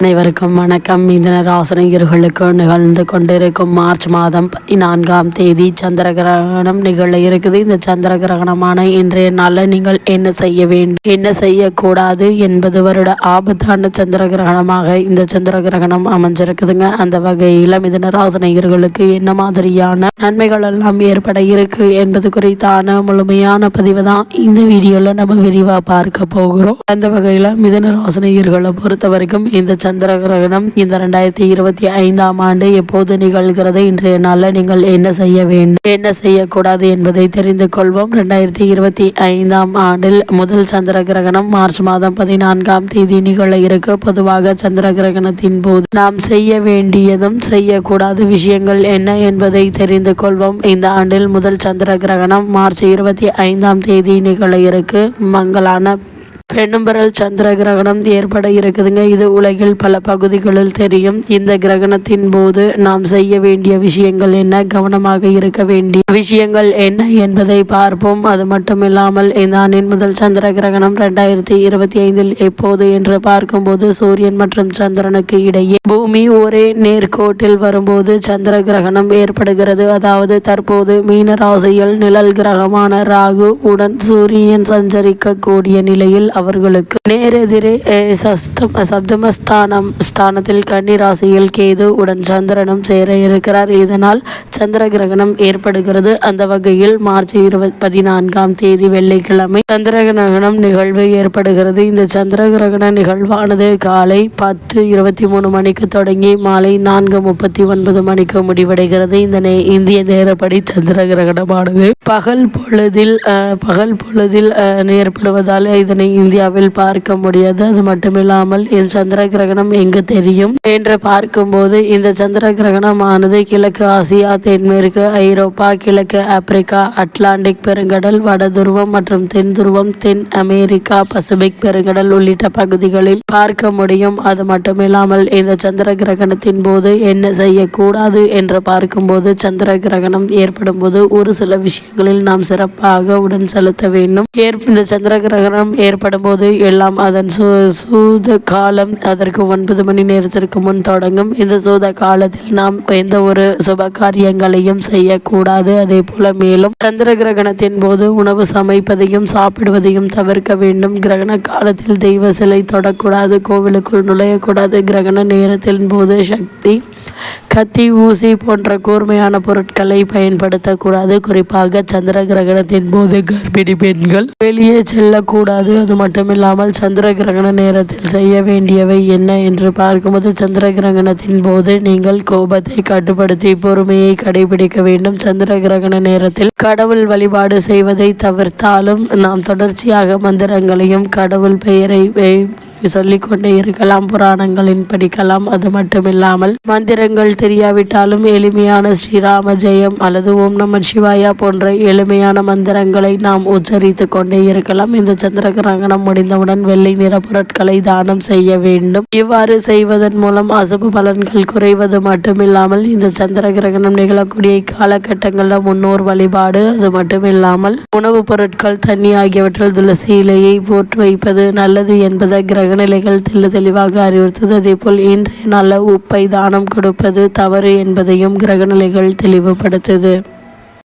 அனைவருக்கும் வணக்கம். மிதுன ராசினியர்களுக்கு நிகழ்ந்து கொண்டிருக்கும் மார்ச் மாதம் 14ஆம் தேதி சந்திர கிரகணம் நிகழ இருக்குது. இந்த சந்திர கிரகணமான இன்றைய நாளில் நீங்கள் என்ன செய்ய வேண்டும், என்ன செய்யக்கூடாது என்பது வருட ஆபத்தான சந்திர கிரகணமாக இந்த சந்திர கிரகணம் அமைஞ்சிருக்குதுங்க. அந்த வகையில் மிதுன ராசினியர்களுக்கு என்ன மாதிரியான நன்மைகள் எல்லாம் ஏற்பட இருக்கு என்பது குறித்தான முழுமையான பதிவு தான் இந்த வீடியோல நம்ம விரிவா பார்க்க போகிறோம். அந்த வகையில மிதுன ராசினியர்களை பொறுத்த வரைக்கும் இந்த சந்திர கிரகணம் இந்த 2025ஆம் ஆண்டு எப்போது நிகழ்கிறது, இன்றைய நாளில் நீங்கள் என்ன செய்ய வேண்டும், என்ன செய்யக்கூடாது என்பதை தெரிந்து கொள்வோம். 2025ஆம் ஆண்டில் முதல் சந்திர கிரகணம் மார்ச் மாதம் 14ஆம் தேதி நிகழ இருக்கு. பொதுவாக சந்திர கிரகணத்தின் போது நாம் செய்ய வேண்டியதும் செய்யக்கூடாத விஷயங்கள் என்ன என்பதை தெரிந்து கொள்வோம். இந்த ஆண்டில் முதல் சந்திர கிரகணம் மார்ச் 25ஆம் தேதி நிகழ இருக்கு. மங்களான பெண்ணும்பரல் சந்திர கிரகணம் ஏற்பட இருக்குதுங்க. இது உலகில் பல பகுதிகளில் தெரியும். இந்த கிரகணத்தின் போது நாம் செய்ய வேண்டிய விஷயங்கள் என்ன, கவனமாக இருக்க வேண்டிய விஷயங்கள் என்ன என்பதை பார்ப்போம். அது மட்டும் இல்லாமல் இந்த ஆண்டின் முதல் சந்திர கிரகணம் 2025இல் எப்போது என்று பார்க்கும்போது சூரியன் மற்றும் சந்திரனுக்கு இடையே பூமி ஒரே நேர்கோட்டில் வரும்போது சந்திர கிரகணம் ஏற்படுகிறது. அதாவது தற்போது மீன ராசியில் நிழல் கிரகமான ராகு உடன் சூரியன் சஞ்சரிக்க கூடிய நிலையில் அவர்களுக்கு நேரெதிரே ஸ்தானத்தில் கன்னி ராசியில் கேது உடன் சந்திரனும் சேர இருக்கிறார். இதனால் சந்திர கிரகணம் ஏற்படுகிறது. அந்த வகையில் மார்ச் 14ஆம் தேதி வெள்ளிக்கிழமை சந்திர கிரகணம் நிகழ்வு ஏற்படுகிறது. இந்த சந்திர கிரகண நிகழ்வானது காலை 10:23 மணிக்கு தொடங்கி மாலை 4:39 மணிக்கு முடிவடைகிறது. இந்த இந்திய நேரப்படி சந்திர கிரகணமானது பகல் பொழுதில் ஏற்படுவதால் இதனை இந்தியாவில் பார்க்க முடியாது. அது மட்டுமில்லாமல் இந்த சந்திர கிரகணம் எங்கு தெரியும் என்று பார்க்கும்போது இந்த சந்திர கிரகணமானது கிழக்கு ஆசியா, தென்மேற்கு ஐரோப்பா, கிழக்கு ஆப்பிரிக்கா, அட்லாண்டிக் பெருங்கடல், வட துருவம் மற்றும் தென் துருவம், தென் அமெரிக்கா, பசிபிக் பெருங்கடல் உள்ளிட்ட பகுதிகளில் பார்க்க முடியும். அது மட்டுமில்லாமல் இந்த சந்திர கிரகணத்தின் போது என்ன செய்யக்கூடாது என்று பார்க்கும்போது சந்திர கிரகணம் ஏற்படும் போது ஒரு சில விஷயங்களில் நாம் சிறப்பாக உடன் செலுத்த வேண்டும். இந்த சந்திர கிரகணம் ஏற்படும் போது எல்லாம் அதன் சூத காலம் அதற்கு 9 மணி நேரத்திற்கு முன் தொடங்கும். இந்த சூத காலத்தில் நாம் எந்த ஒரு சுப காரியங்களையும் செய்யக்கூடாது. அதே போல மேலும் சந்திர கிரகணத்தின் போது உணவு சமைப்பதையும் சாப்பிடுவதையும் தவிர்க்க வேண்டும். கிரகண காலத்தில் தெய்வ சிலை தொடக்கூடாது, கோவிலுக்குள் நுழையக்கூடாது. கிரகண நேரத்தின் போது கத்தி, ஊசி போன்ற கூர்மையான பொருட்களை பயன்படுத்தக்கூடாது. குறிப்பாக சந்திர கிரகணத்தின் போது கர்ப்பிணி பெண்கள் வெளியே செல்லக்கூடாது. அது மட்டுமில்லாமல் சந்திர கிரகண நேரத்தில் செய்ய வேண்டியவை என்ன என்று பார்க்கும்போது சந்திர கிரகணத்தின் போது நீங்கள் கோபத்தை கட்டுப்படுத்தி பொறுமையை கடைபிடிக்க வேண்டும். சந்திர கிரகண நேரத்தில் கடவுள் வழிபாடு செய்வதை தவிர்த்தாலும் நாம் தொடர்ச்சியாக மந்திரங்களையும் கடவுள் பெயரை சொல்லிக்கொண்டே இருக்கலாம், புராணங்களின் படிக்கலாம். அது மட்டுமில்லாமல் மந்திரங்கள் தெரியாவிட்டாலும் எளிமையான ஸ்ரீராம ஜெயம் அல்லது ஓம் நம சிவாயா போன்ற எளிமையான மந்திரங்களை நாம் உச்சரித்து கொண்டே இருக்கலாம். இந்த சந்திர கிரகணம் முடிந்தவுடன் வெள்ளை நிற பொருட்களை தானம் செய்ய வேண்டும். இவ்வாறு செய்வதன் மூலம் அசுப பலன்கள் குறைவது மட்டுமில்லாமல் இந்த சந்திர கிரகணம் நிகழக்கூடிய காலகட்டங்களில் முன்னோர் வழிபாடு, அது மட்டுமில்லாமல் உணவுப் பொருட்கள், தண்ணி ஆகியவற்றில் துளசி இலையை போட்டு வைப்பது நல்லது என்பதை கிரகநிலைகள் தெளிவாக அறிவுறுத்தது. அதேபோல் இன்றைய நாளில் உப்பை தானம் கொடுப்பது தவறு என்பதையும் கிரகநிலைகள் தெளிவுபடுத்தது.